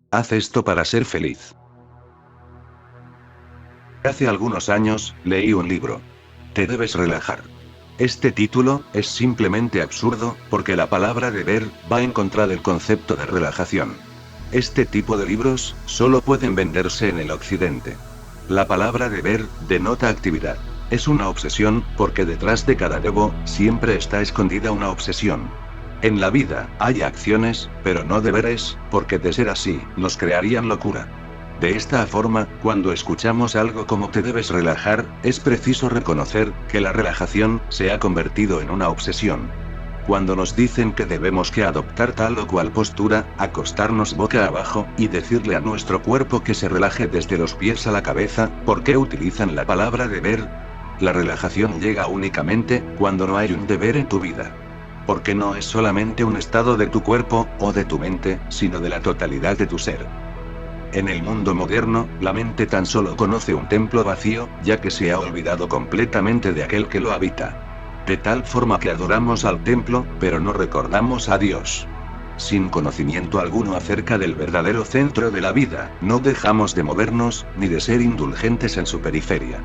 Haz esto para ser feliz. Hace algunos años, leí un libro. Te debes relajar. Este título es simplemente absurdo, porque la palabra deber va en contra del concepto de relajación. Este tipo de libros solo pueden venderse en el occidente. La palabra deber denota actividad. Es una obsesión, porque detrás de cada debo siempre está escondida una obsesión. En la vida hay acciones, pero no deberes, porque de ser así, nos crearían locura. De esta forma, cuando escuchamos algo como te debes relajar, es preciso reconocer que la relajación se ha convertido en una obsesión. Cuando nos dicen que debemos que adoptar tal o cual postura, acostarnos boca abajo, y decirle a nuestro cuerpo que se relaje desde los pies a la cabeza, ¿por qué utilizan la palabra deber? La relajación llega únicamente cuando no hay un deber en tu vida. Porque no es solamente un estado de tu cuerpo, o de tu mente, sino de la totalidad de tu ser. En el mundo moderno, la mente tan solo conoce un templo vacío, ya que se ha olvidado completamente de aquel que lo habita. De tal forma que adoramos al templo, pero no recordamos a Dios. Sin conocimiento alguno acerca del verdadero centro de la vida, no dejamos de movernos, ni de ser indulgentes en su periferia.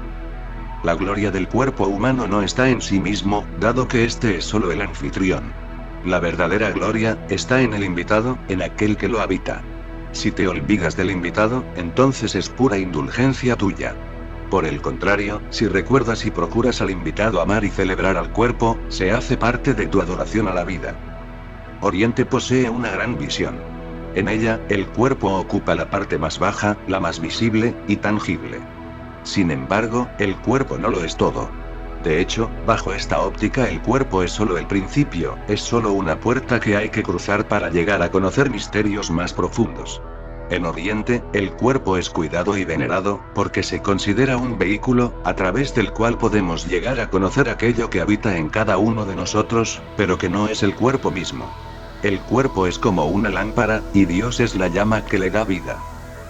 La gloria del cuerpo humano no está en sí mismo, dado que este es solo el anfitrión. La verdadera gloria está en el invitado, en aquel que lo habita. Si te olvidas del invitado, entonces es pura indulgencia tuya. Por el contrario, si recuerdas y procuras al invitado amar y celebrar al cuerpo, se hace parte de tu adoración a la vida. Oriente posee una gran visión. En ella, el cuerpo ocupa la parte más baja, la más visible y tangible. Sin embargo, el cuerpo no lo es todo. De hecho, bajo esta óptica el cuerpo es solo el principio, es solo una puerta que hay que cruzar para llegar a conocer misterios más profundos. En Oriente, el cuerpo es cuidado y venerado, porque se considera un vehículo, a través del cual podemos llegar a conocer aquello que habita en cada uno de nosotros, pero que no es el cuerpo mismo. El cuerpo es como una lámpara, y Dios es la llama que le da vida.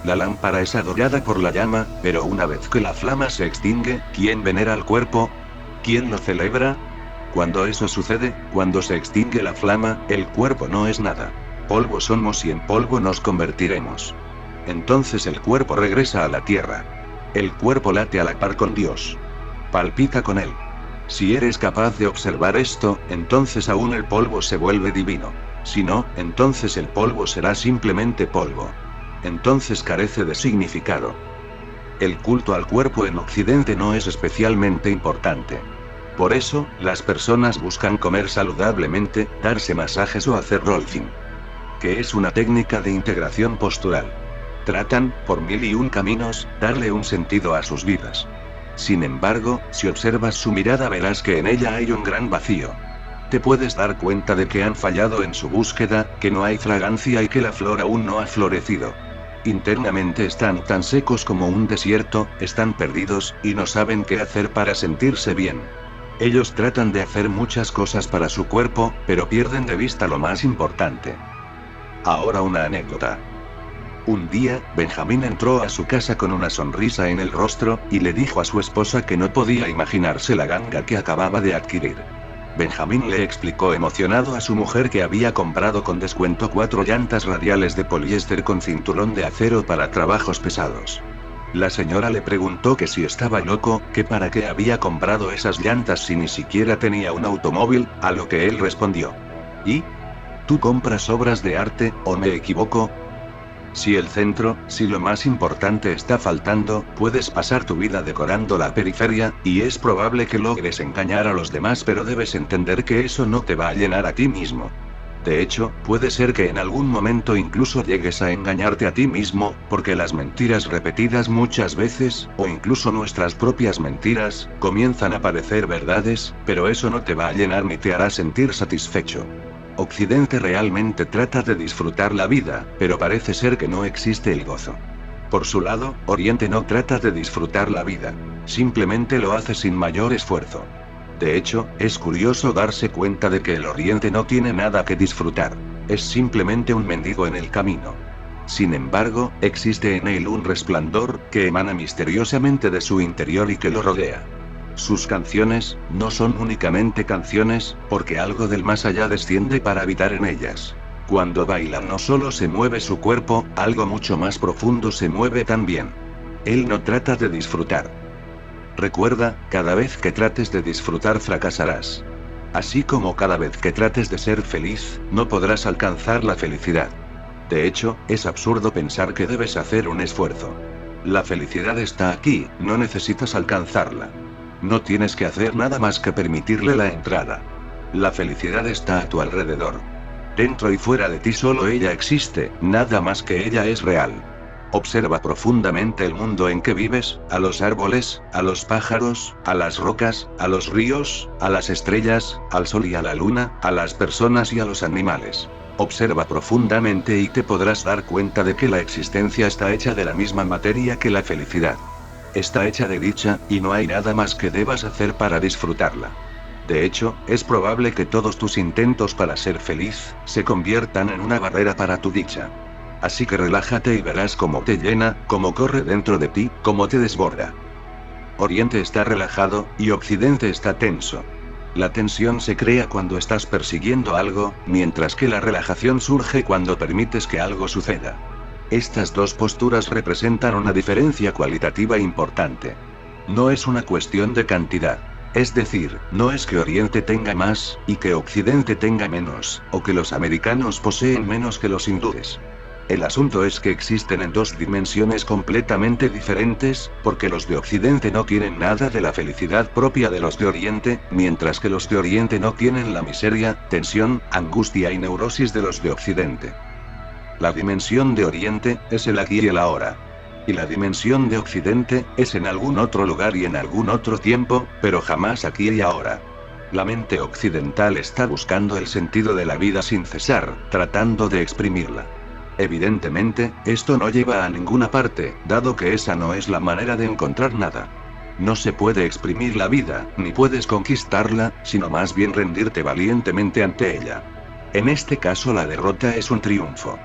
La lámpara es adorada por la llama, pero una vez que la flama se extingue, ¿quién venera al cuerpo? ¿Quién lo celebra? Cuando eso sucede, cuando se extingue la flama, el cuerpo no es nada. Polvo somos y en polvo nos convertiremos. Entonces el cuerpo regresa a la tierra. El cuerpo late a la par con Dios. Palpita con él. Si eres capaz de observar esto, entonces aún el polvo se vuelve divino. Si no, entonces el polvo será simplemente polvo. Entonces carece de significado. El culto al cuerpo en Occidente no es especialmente importante. Por eso, las personas buscan comer saludablemente, darse masajes o hacer rolfing, que es una técnica de integración postural. Tratan, por mil y un caminos, darle un sentido a sus vidas. Sin embargo, si observas su mirada verás que en ella hay un gran vacío. Te puedes dar cuenta de que han fallado en su búsqueda, que no hay fragancia y que la flor aún no ha florecido. Internamente están tan secos como un desierto, están perdidos, y no saben qué hacer para sentirse bien. Ellos tratan de hacer muchas cosas para su cuerpo, pero pierden de vista lo más importante. Ahora una anécdota. Un día, Benjamín entró a su casa con una sonrisa en el rostro, y le dijo a su esposa que no podía imaginarse la ganga que acababa de adquirir. Benjamín le explicó emocionado a su mujer que había comprado con descuento 4 llantas radiales de poliéster con cinturón de acero para trabajos pesados. La señora le preguntó que si estaba loco, que para qué había comprado esas llantas si ni siquiera tenía un automóvil, a lo que él respondió: ¿y? ¿Tú compras obras de arte, o me equivoco? Si el centro, si lo más importante está faltando, puedes pasar tu vida decorando la periferia, y es probable que logres engañar a los demás, pero debes entender que eso no te va a llenar a ti mismo. De hecho, puede ser que en algún momento incluso llegues a engañarte a ti mismo, porque las mentiras repetidas muchas veces, o incluso nuestras propias mentiras, comienzan a parecer verdades, pero eso no te va a llenar ni te hará sentir satisfecho. Occidente realmente trata de disfrutar la vida, pero parece ser que no existe el gozo. Por su lado, Oriente no trata de disfrutar la vida. Simplemente lo hace sin mayor esfuerzo. De hecho, es curioso darse cuenta de que el Oriente no tiene nada que disfrutar. Es simplemente un mendigo en el camino. Sin embargo, existe en él un resplandor, que emana misteriosamente de su interior y que lo rodea. Sus canciones, no son únicamente canciones, porque algo del más allá desciende para habitar en ellas. Cuando baila no solo se mueve su cuerpo, algo mucho más profundo se mueve también. Él no trata de disfrutar. Recuerda, cada vez que trates de disfrutar fracasarás. Así como cada vez que trates de ser feliz, no podrás alcanzar la felicidad. De hecho, es absurdo pensar que debes hacer un esfuerzo. La felicidad está aquí, no necesitas alcanzarla. No tienes que hacer nada más que permitirle la entrada. La felicidad está a tu alrededor. Dentro y fuera de ti solo ella existe, nada más que ella es real. Observa profundamente el mundo en que vives, a los árboles, a los pájaros, a las rocas, a los ríos, a las estrellas, al sol y a la luna, a las personas y a los animales. Observa profundamente y te podrás dar cuenta de que la existencia está hecha de la misma materia que la felicidad. Está hecha de dicha, y no hay nada más que debas hacer para disfrutarla. De hecho, es probable que todos tus intentos para ser feliz, se conviertan en una barrera para tu dicha. Así que relájate y verás cómo te llena, cómo corre dentro de ti, cómo te desborda. Oriente está relajado, y Occidente está tenso. La tensión se crea cuando estás persiguiendo algo, mientras que la relajación surge cuando permites que algo suceda. Estas dos posturas representan una diferencia cualitativa importante. No es una cuestión de cantidad. Es decir, no es que Oriente tenga más, y que Occidente tenga menos, o que los americanos poseen menos que los hindúes. El asunto es que existen en dos dimensiones completamente diferentes, porque los de Occidente no tienen nada de la felicidad propia de los de Oriente, mientras que los de Oriente no tienen la miseria, tensión, angustia y neurosis de los de Occidente. La dimensión de Oriente es el aquí y el ahora. Y la dimensión de Occidente es en algún otro lugar y en algún otro tiempo, pero jamás aquí y ahora. La mente occidental está buscando el sentido de la vida sin cesar, tratando de exprimirla. Evidentemente, esto no lleva a ninguna parte, dado que esa no es la manera de encontrar nada. No se puede exprimir la vida, ni puedes conquistarla, sino más bien rendirte valientemente ante ella. En este caso la derrota es un triunfo.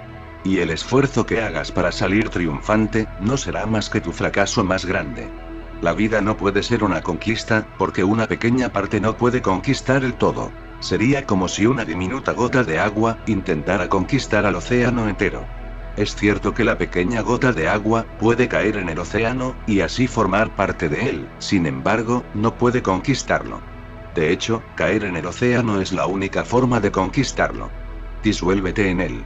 Y el esfuerzo que hagas para salir triunfante, no será más que tu fracaso más grande. La vida no puede ser una conquista, porque una pequeña parte no puede conquistar el todo. Sería como si una diminuta gota de agua intentara conquistar al océano entero. Es cierto que la pequeña gota de agua puede caer en el océano, y así formar parte de él, sin embargo, no puede conquistarlo. De hecho, caer en el océano es la única forma de conquistarlo. Disuélvete en él.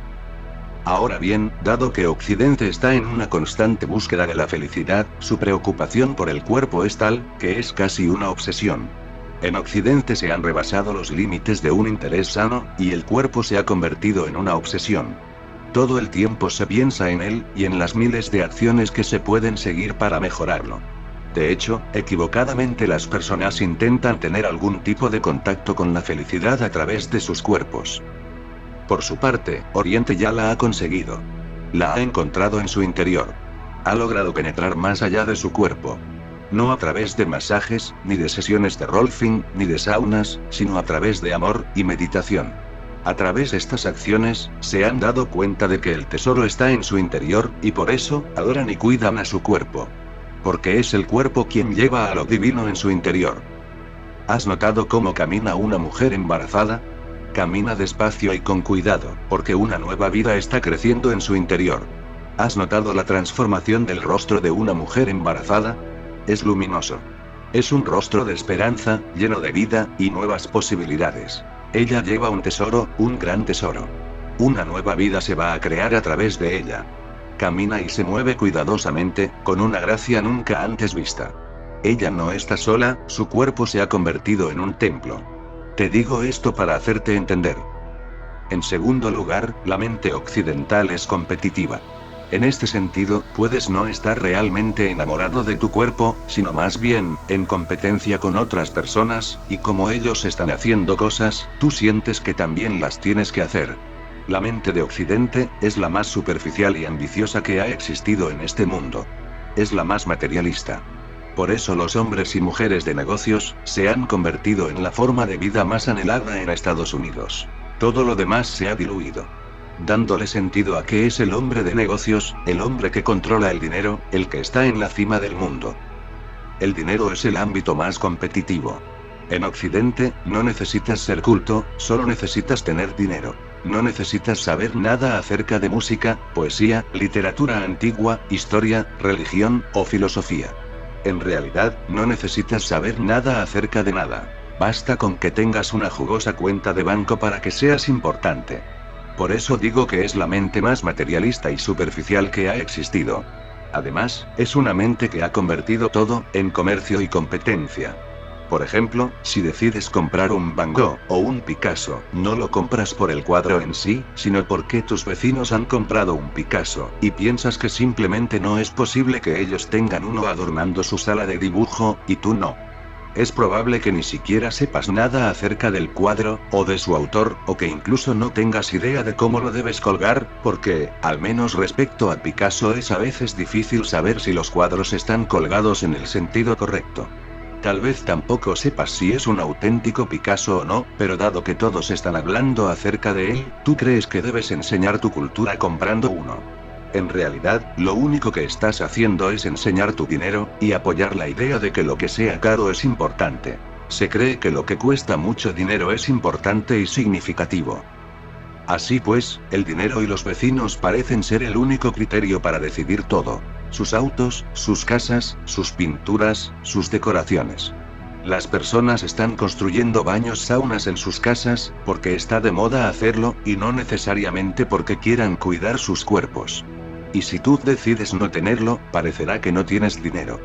Ahora bien, dado que Occidente está en una constante búsqueda de la felicidad, su preocupación por el cuerpo es tal, que es casi una obsesión. En Occidente se han rebasado los límites de un interés sano, y el cuerpo se ha convertido en una obsesión. Todo el tiempo se piensa en él, y en las miles de acciones que se pueden seguir para mejorarlo. De hecho, equivocadamente las personas intentan tener algún tipo de contacto con la felicidad a través de sus cuerpos. Por su parte, Oriente ya la ha conseguido. La ha encontrado en su interior. Ha logrado penetrar más allá de su cuerpo. No a través de masajes, ni de sesiones de rolfing, ni de saunas, sino a través de amor y meditación. A través de estas acciones, se han dado cuenta de que el tesoro está en su interior, y por eso, adoran y cuidan a su cuerpo. Porque es el cuerpo quien lleva a lo divino en su interior. ¿Has notado cómo camina una mujer embarazada? Camina despacio y con cuidado, porque una nueva vida está creciendo en su interior. ¿Has notado la transformación del rostro de una mujer embarazada? Es luminoso. Es un rostro de esperanza, lleno de vida y nuevas posibilidades. Ella lleva un tesoro, un gran tesoro. Una nueva vida se va a crear a través de ella. Camina y se mueve cuidadosamente, con una gracia nunca antes vista. Ella no está sola, su cuerpo se ha convertido en un templo. Te digo esto para hacerte entender. En segundo lugar, la mente occidental es competitiva. En este sentido, puedes no estar realmente enamorado de tu cuerpo, sino más bien, en competencia con otras personas, y como ellos están haciendo cosas, tú sientes que también las tienes que hacer. La mente de Occidente es la más superficial y ambiciosa que ha existido en este mundo. Es la más materialista. Por eso los hombres y mujeres de negocios se han convertido en la forma de vida más anhelada en Estados Unidos. Todo lo demás se ha diluido, dándole sentido a que es el hombre de negocios, el hombre que controla el dinero, el que está en la cima del mundo. El dinero es el ámbito más competitivo. En Occidente, no necesitas ser culto, solo necesitas tener dinero. No necesitas saber nada acerca de música, poesía, literatura antigua, historia, religión o filosofía. En realidad, no necesitas saber nada acerca de nada. Basta con que tengas una jugosa cuenta de banco para que seas importante. Por eso digo que es la mente más materialista y superficial que ha existido. Además, es una mente que ha convertido todo en comercio y competencia. Por ejemplo, si decides comprar un Van Gogh o un Picasso, no lo compras por el cuadro en sí, sino porque tus vecinos han comprado un Picasso, y piensas que simplemente no es posible que ellos tengan uno adornando su sala de dibujo, y tú no. Es probable que ni siquiera sepas nada acerca del cuadro, o de su autor, o que incluso no tengas idea de cómo lo debes colgar, porque, al menos respecto a Picasso, es a veces difícil saber si los cuadros están colgados en el sentido correcto. Tal vez tampoco sepas si es un auténtico Picasso o no, pero dado que todos están hablando acerca de él, tú crees que debes enseñar tu cultura comprando uno. En realidad, lo único que estás haciendo es enseñar tu dinero, y apoyar la idea de que lo que sea caro es importante. Se cree que lo que cuesta mucho dinero es importante y significativo. Así pues, el dinero y los vecinos parecen ser el único criterio para decidir todo. Sus autos, sus casas, sus pinturas, sus decoraciones. Las personas están construyendo baños saunas en sus casas, porque está de moda hacerlo, y no necesariamente porque quieran cuidar sus cuerpos. Y si tú decides no tenerlo, parecerá que no tienes dinero.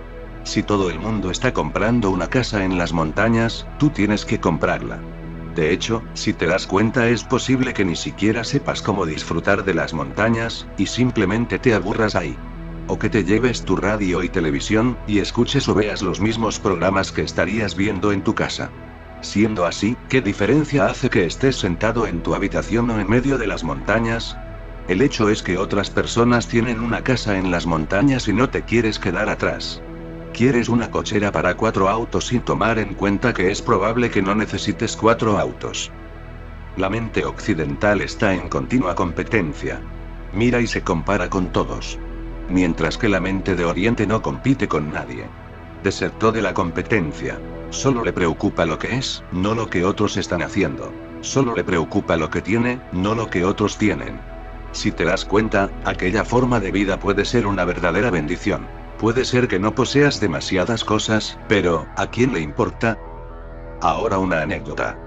Si todo el mundo está comprando una casa en las montañas, tú tienes que comprarla. De hecho, si te das cuenta, es posible que ni siquiera sepas cómo disfrutar de las montañas, y simplemente te aburras ahí. O que te lleves tu radio y televisión, y escuches o veas los mismos programas que estarías viendo en tu casa. Siendo así, ¿qué diferencia hace que estés sentado en tu habitación o en medio de las montañas? El hecho es que otras personas tienen una casa en las montañas y no te quieres quedar atrás. Quieres una cochera para 4 autos sin tomar en cuenta que es probable que no necesites 4 autos. La mente occidental está en continua competencia. Mira y se compara con todos. Mientras que la mente de Oriente no compite con nadie. Desertó de la competencia. Solo le preocupa lo que es, no lo que otros están haciendo. Solo le preocupa lo que tiene, no lo que otros tienen. Si te das cuenta, aquella forma de vida puede ser una verdadera bendición. Puede ser que no poseas demasiadas cosas, pero, ¿a quién le importa? Ahora una anécdota.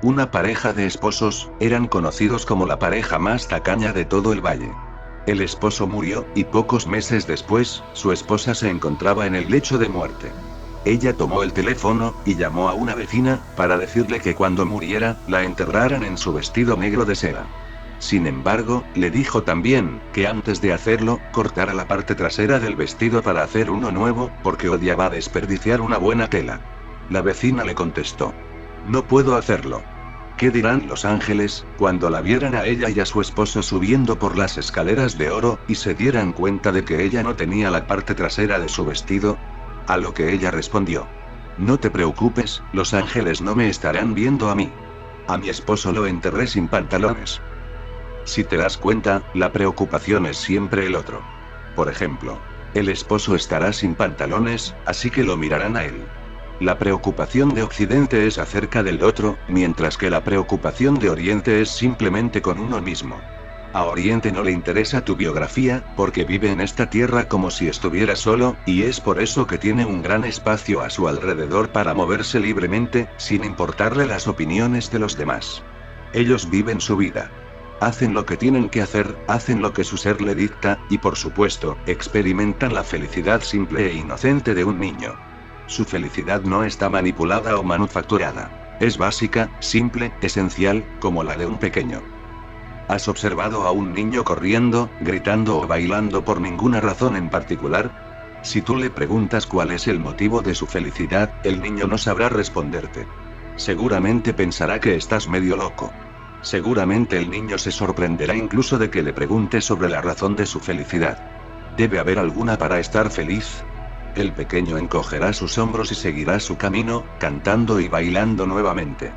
Una pareja de esposos, eran conocidos como la pareja más tacaña de todo el valle. El esposo murió, y pocos meses después, su esposa se encontraba en el lecho de muerte. Ella tomó el teléfono, y llamó a una vecina, para decirle que cuando muriera, la enterraran en su vestido negro de seda. Sin embargo, le dijo también, que antes de hacerlo, cortara la parte trasera del vestido para hacer uno nuevo, porque odiaba desperdiciar una buena tela. La vecina le contestó: "No puedo hacerlo. ¿Qué dirán los ángeles, cuando la vieran a ella y a su esposo subiendo por las escaleras de oro, y se dieran cuenta de que ella no tenía la parte trasera de su vestido?". A lo que ella respondió: "No te preocupes, los ángeles no me estarán viendo a mí. A mi esposo lo enterré sin pantalones". Si te das cuenta, la preocupación es siempre el otro. Por ejemplo, el esposo estará sin pantalones, así que lo mirarán a él. La preocupación de Occidente es acerca del otro, mientras que la preocupación de Oriente es simplemente con uno mismo. A Oriente no le interesa tu biografía, porque vive en esta tierra como si estuviera solo, y es por eso que tiene un gran espacio a su alrededor para moverse libremente, sin importarle las opiniones de los demás. Ellos viven su vida. Hacen lo que tienen que hacer, hacen lo que su ser le dicta, y por supuesto, experimentan la felicidad simple e inocente de un niño. Su felicidad no está manipulada o manufacturada. Es básica, simple, esencial, como la de un pequeño. ¿Has observado a un niño corriendo, gritando o bailando por ninguna razón en particular? Si tú le preguntas cuál es el motivo de su felicidad, el niño no sabrá responderte. Seguramente pensará que estás medio loco. Seguramente el niño se sorprenderá incluso de que le preguntes sobre la razón de su felicidad. ¿Debe haber alguna para estar feliz? El pequeño encogerá sus hombros y seguirá su camino, cantando y bailando nuevamente.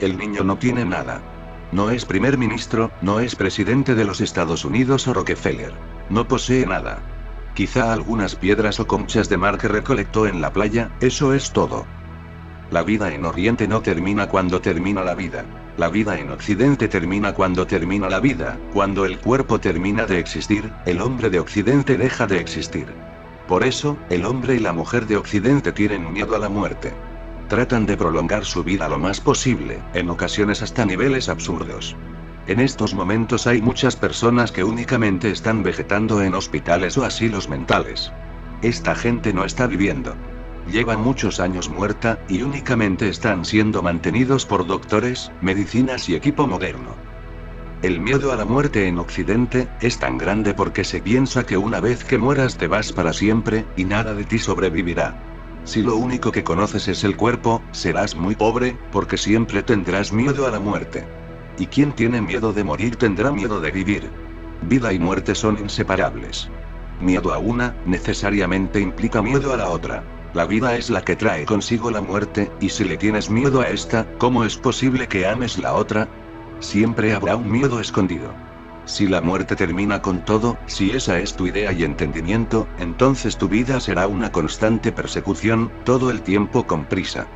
El niño no tiene nada. No es primer ministro, no es presidente de los Estados Unidos o Rockefeller. No posee nada. Quizá algunas piedras o conchas de mar que recolectó en la playa, eso es todo. La vida en Oriente no termina cuando termina la vida. La vida en Occidente termina cuando termina la vida. Cuando el cuerpo termina de existir, el hombre de Occidente deja de existir. Por eso, el hombre y la mujer de Occidente tienen miedo a la muerte. Tratan de prolongar su vida lo más posible, en ocasiones hasta niveles absurdos. En estos momentos hay muchas personas que únicamente están vegetando en hospitales o asilos mentales. Esta gente no está viviendo. Lleva muchos años muerta, y únicamente están siendo mantenidos por doctores, medicinas y equipo moderno. El miedo a la muerte en Occidente es tan grande porque se piensa que una vez que mueras te vas para siempre, y nada de ti sobrevivirá. Si lo único que conoces es el cuerpo, serás muy pobre, porque siempre tendrás miedo a la muerte. Y quien tiene miedo de morir tendrá miedo de vivir. Vida y muerte son inseparables. Miedo a una, necesariamente implica miedo a la otra. La vida es la que trae consigo la muerte, y si le tienes miedo a esta, ¿cómo es posible que ames la otra? Siempre habrá un miedo escondido. Si la muerte termina con todo, si esa es tu idea y entendimiento, entonces tu vida será una constante persecución, todo el tiempo con prisa.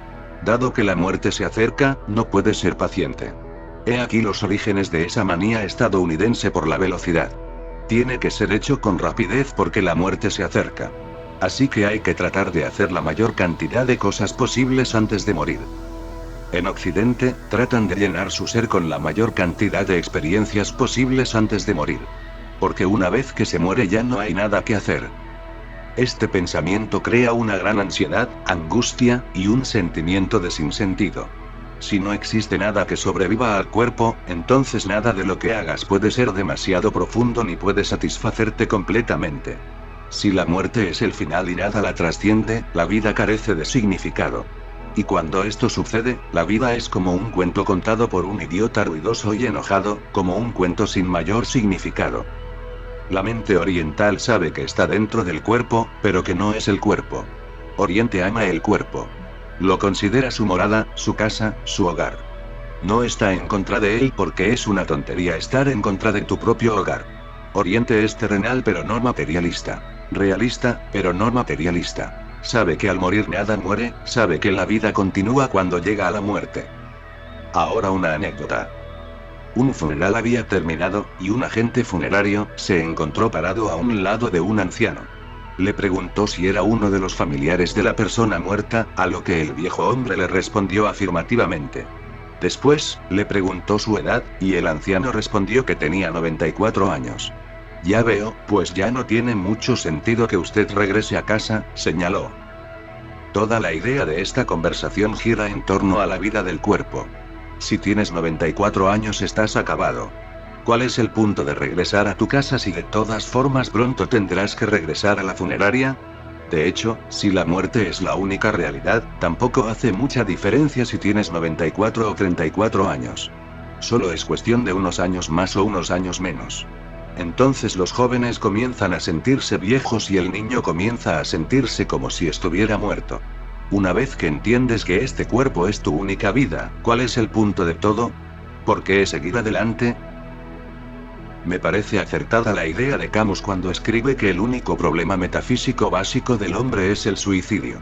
Dado que la muerte se acerca, no puedes ser paciente. He aquí los orígenes de esa manía estadounidense por la velocidad. Tiene que ser hecho con rapidez porque la muerte se acerca. Así que hay que tratar de hacer la mayor cantidad de cosas posibles antes de morir. En Occidente, tratan de llenar su ser con la mayor cantidad de experiencias posibles antes de morir. Porque una vez que se muere ya no hay nada que hacer. Este pensamiento crea una gran ansiedad, angustia, y un sentimiento de sinsentido. Si no existe nada que sobreviva al cuerpo, entonces nada de lo que hagas puede ser demasiado profundo ni puede satisfacerte completamente. Si la muerte es el final y nada la trasciende, la vida carece de significado. Y cuando esto sucede, la vida es como un cuento contado por un idiota ruidoso y enojado, como un cuento sin mayor significado. La mente oriental sabe que está dentro del cuerpo, pero que no es el cuerpo. Oriente ama el cuerpo. Lo considera su morada, su casa, su hogar. No está en contra de él porque es una tontería estar en contra de tu propio hogar. Oriente es terrenal pero no materialista. Realista, pero no materialista. Sabe que al morir nada muere, sabe que la vida continúa cuando llega a la muerte. Ahora una anécdota. Un funeral había terminado, y un agente funerario se encontró parado a un lado de un anciano. Le preguntó si era uno de los familiares de la persona muerta, a lo que el viejo hombre le respondió afirmativamente. Después, le preguntó su edad, y el anciano respondió que tenía 94 años. Ya veo, pues ya no tiene mucho sentido que usted regrese a casa, señaló. Toda la idea de esta conversación gira en torno a la vida del cuerpo. Si tienes 94 años estás acabado. ¿Cuál es el punto de regresar a tu casa si de todas formas pronto tendrás que regresar a la funeraria? De hecho, si la muerte es la única realidad, tampoco hace mucha diferencia si tienes 94 o 34 años. Solo es cuestión de unos años más o unos años menos. Entonces los jóvenes comienzan a sentirse viejos y el niño comienza a sentirse como si estuviera muerto. Una vez que entiendes que este cuerpo es tu única vida, ¿cuál es el punto de todo? ¿Por qué seguir adelante? Me parece acertada la idea de Camus cuando escribe que el único problema metafísico básico del hombre es el suicidio.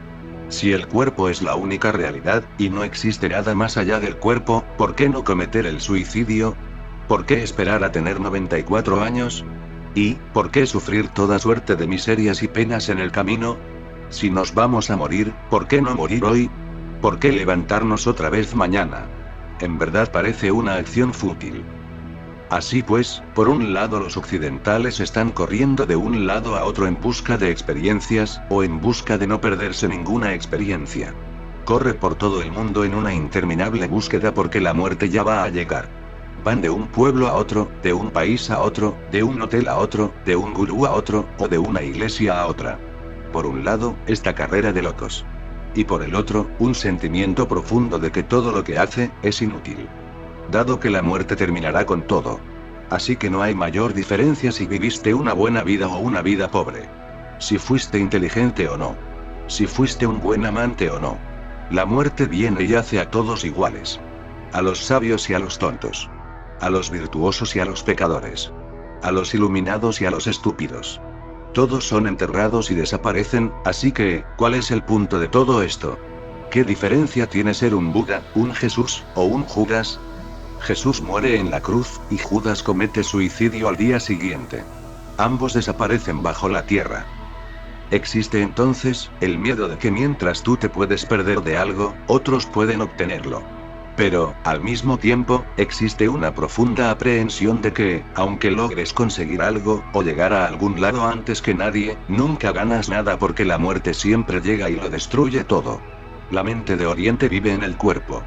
Si el cuerpo es la única realidad, y no existe nada más allá del cuerpo, ¿por qué no cometer el suicidio? ¿Por qué esperar a tener 94 años? ¿Y por qué sufrir toda suerte de miserias y penas en el camino? Si nos vamos a morir, ¿por qué no morir hoy? ¿Por qué levantarnos otra vez mañana? En verdad parece una acción fútil. Así pues, por un lado los occidentales están corriendo de un lado a otro en busca de experiencias, o en busca de no perderse ninguna experiencia. Corre por todo el mundo en una interminable búsqueda porque la muerte ya va a llegar. Van de un pueblo a otro, de un país a otro, de un hotel a otro, de un gurú a otro, o de una iglesia a otra. Por un lado, esta carrera de locos. Y por el otro, un sentimiento profundo de que todo lo que hace, es inútil. Dado que la muerte terminará con todo. Así que no hay mayor diferencia si viviste una buena vida o una vida pobre. Si fuiste inteligente o no. Si fuiste un buen amante o no. La muerte viene y hace a todos iguales. A los sabios y a los tontos. A los virtuosos y a los pecadores. A los iluminados y a los estúpidos. Todos son enterrados y desaparecen, así que, ¿cuál es el punto de todo esto? ¿Qué diferencia tiene ser un Buda, un Jesús, o un Judas? Jesús muere en la cruz, y Judas comete suicidio al día siguiente. Ambos desaparecen bajo la tierra. Existe entonces el miedo de que mientras tú te puedes perder de algo, otros pueden obtenerlo. Pero, al mismo tiempo, existe una profunda aprehensión de que, aunque logres conseguir algo, o llegar a algún lado antes que nadie, nunca ganas nada porque la muerte siempre llega y lo destruye todo. La mente de Oriente vive en el cuerpo.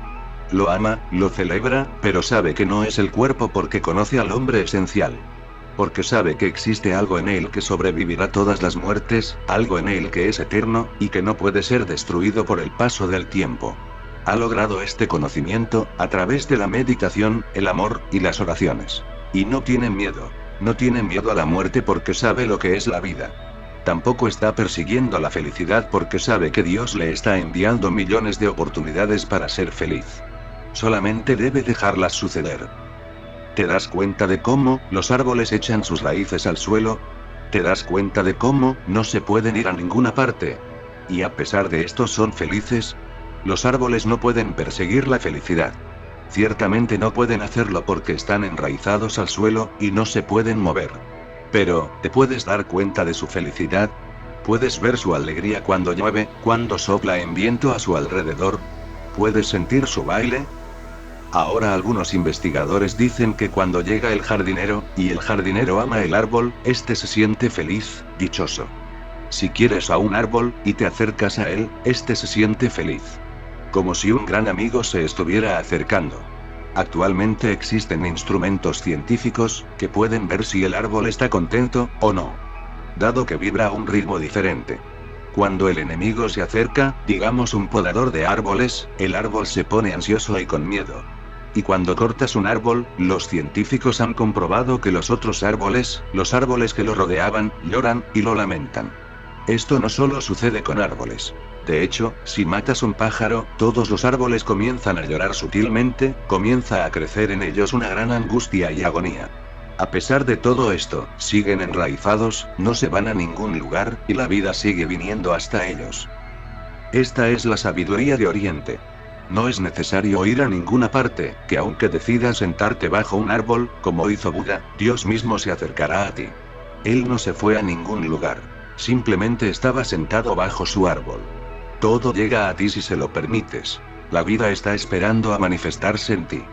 Lo ama, lo celebra, pero sabe que no es el cuerpo porque conoce al hombre esencial. Porque sabe que existe algo en él que sobrevivirá todas las muertes, algo en él que es eterno, y que no puede ser destruido por el paso del tiempo. Ha logrado este conocimiento, a través de la meditación, el amor, y las oraciones. Y no tiene miedo. No tiene miedo a la muerte porque sabe lo que es la vida. Tampoco está persiguiendo la felicidad porque sabe que Dios le está enviando millones de oportunidades para ser feliz. Solamente debe dejarlas suceder. ¿Te das cuenta de cómo los árboles echan sus raíces al suelo? ¿Te das cuenta de cómo no se pueden ir a ninguna parte? Y a pesar de esto son felices. Los árboles no pueden perseguir la felicidad. Ciertamente no pueden hacerlo porque están enraizados al suelo, y no se pueden mover. Pero, ¿te puedes dar cuenta de su felicidad? ¿Puedes ver su alegría cuando llueve, cuando sopla en viento a su alrededor? ¿Puedes sentir su baile? Ahora algunos investigadores dicen que cuando llega el jardinero, y el jardinero ama el árbol, este se siente feliz, dichoso. Si quieres a un árbol, y te acercas a él, este se siente feliz. Como si un gran amigo se estuviera acercando. Actualmente existen instrumentos científicos, que pueden ver si el árbol está contento, o no. Dado que vibra a un ritmo diferente. Cuando el enemigo se acerca, digamos un podador de árboles, el árbol se pone ansioso y con miedo. Y cuando cortas un árbol, los científicos han comprobado que los otros árboles, los árboles que lo rodeaban, lloran, y lo lamentan. Esto no solo sucede con árboles. De hecho, si matas un pájaro, todos los árboles comienzan a llorar sutilmente, comienza a crecer en ellos una gran angustia y agonía. A pesar de todo esto, siguen enraizados, no se van a ningún lugar, y la vida sigue viniendo hasta ellos. Esta es la sabiduría de Oriente. No es necesario ir a ninguna parte, que aunque decidas sentarte bajo un árbol, como hizo Buda, Dios mismo se acercará a ti. Él no se fue a ningún lugar. Simplemente estaba sentado bajo su árbol. Todo llega a ti si se lo permites. La vida está esperando a manifestarse en ti.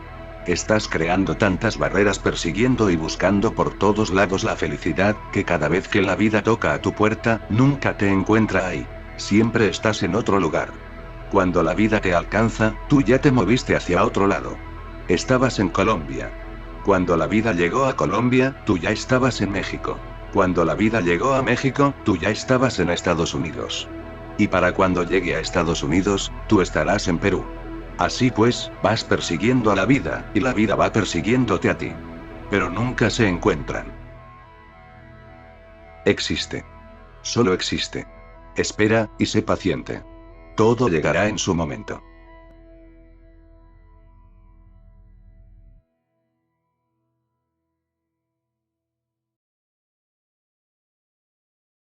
Estás creando tantas barreras persiguiendo y buscando por todos lados la felicidad, que cada vez que la vida toca a tu puerta, nunca te encuentra ahí. Siempre estás en otro lugar. Cuando la vida te alcanza, tú ya te moviste hacia otro lado. Estabas en Colombia. Cuando la vida llegó a Colombia, tú ya estabas en México. Cuando la vida llegó a México, tú ya estabas en Estados Unidos. Y para cuando llegue a Estados Unidos, tú estarás en Perú. Así pues, vas persiguiendo a la vida, y la vida va persiguiéndote a ti. Pero nunca se encuentran. Existe. Solo existe. Espera, y sé paciente. Todo llegará en su momento.